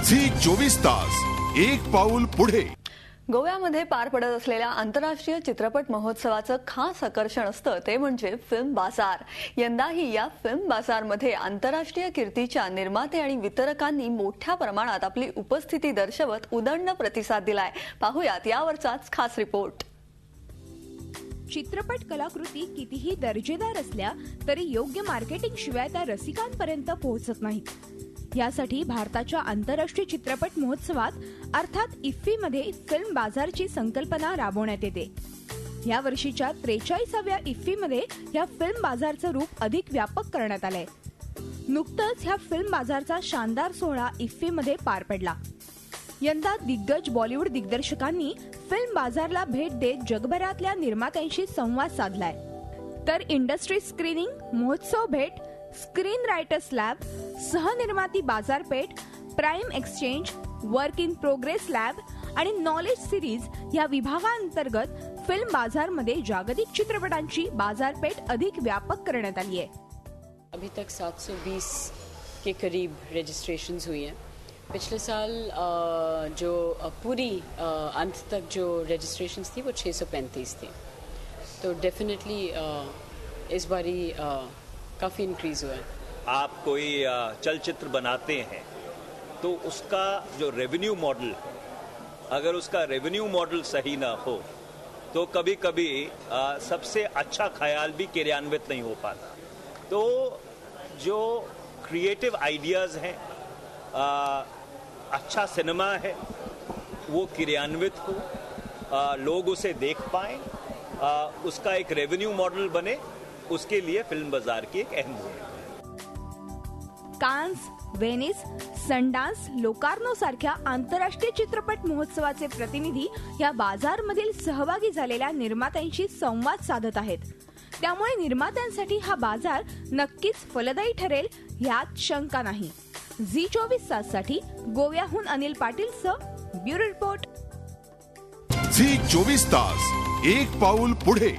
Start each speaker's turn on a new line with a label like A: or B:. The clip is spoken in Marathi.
A: झी 24 तास एक पाऊल पुढे।
B: गोव्यामध्ये पार पडत असलेल्या आंतरराष्ट्रीय चित्रपट महोत्सवाचं खास आकर्षण असतं ते म्हणजे फिल्म बाजार। यंदाही या फिल्म बाजारमध्ये आंतरराष्ट्रीय कीर्तीच्या निर्माते आणि वितरकांनी मोठ्या प्रमाणात आपली उपस्थिती दर्शवत उदंड प्रतिसाद दिलाय। पाहूयात यावरचाच खास रिपोर्ट।
C: चित्रपट कलाकृती कितीही दर्जेदार असल्या तरी योग्य मार्केटिंग शिवाय त्या रसिकांपर्यंत पोहोचत नाहीत। यासाठी भारताच्या आंतरराष्ट्रीय चित्रपट महोत्सवात अर्थात इफ्फीमध्ये फिल्म बाजारची संकल्पना राबवण्यात येते। या वर्षीच्या 43व्या इफ्फीमध्ये या फिल्म बाजारचं रूप अधिक व्यापक करण्यात आलंय। नुकतंच ह्या फिल्म बाजारचा शानदार सोहळा इफ्फीमध्ये पार पडला। यंदा दिग्गज बॉलिवूड दिग्दर्शकांनी फिल्म बाजारला भेट देत जगभरातल्या निर्मात्यांशी संवाद साधलाय। तर इंडस्ट्री स्क्रीनिंग, महोत्सव भेट, स्क्रीन रायटर्स लॅब, सहनिर्माती बाजारपेठ, prime exchange, work in progress lab आणि नॉलेज सिरीज या विभागांतर्गत फिल्म बाजारमध्ये जागतिक चित्रपटांची बाजारपेठ अधिक व्यापक करण्यात आली आहे।
D: अभी तक 720 के करीब रजिस्ट्रेशंस हुई हैं। पिछले साल जो पूरी अंत तक जो रजिस्ट्रेशंस थी वो 635 थी। तो डेफिनेटली इस बारी काफ़ी इंक्रीज हुआ है।
E: आप कोई चलचित्र बनाते हैं तो उसका जो रेवेन्यू मॉडल, अगर उसका रेवेन्यू मॉडल सही ना हो तो कभी कभी सबसे अच्छा ख्याल भी क्रियान्वित नहीं हो पाता। तो जो क्रिएटिव आइडियाज़ हैं, अच्छा सिनेमा है, वो क्रियान्वित हो, लोग उसे देख पाएं, उसका एक रेवेन्यू मॉडल बने, उसके लिए फिल्म बाजार की एक अहम भूमिका है।
C: कान्स, वेनिस, संडास, लोकार्नो सारख्या आंतरराष्ट्रीय चित्रपट महोत्सवाचे प्रतिनिधी या बाजारमधील सहभागी झालेल्या निर्मात्यांशी संवाद साधत आहेत। त्यामुळे निर्मात्यांसाठी हा बाजार नक्कीच फलदायी ठरेल यात शंका नाही। झी 24 ताससाठी गोव्याहून अनिल पाटीलसह ब्युरो रिपोर्ट।
A: झी 24 तास एक पाऊल पुढे।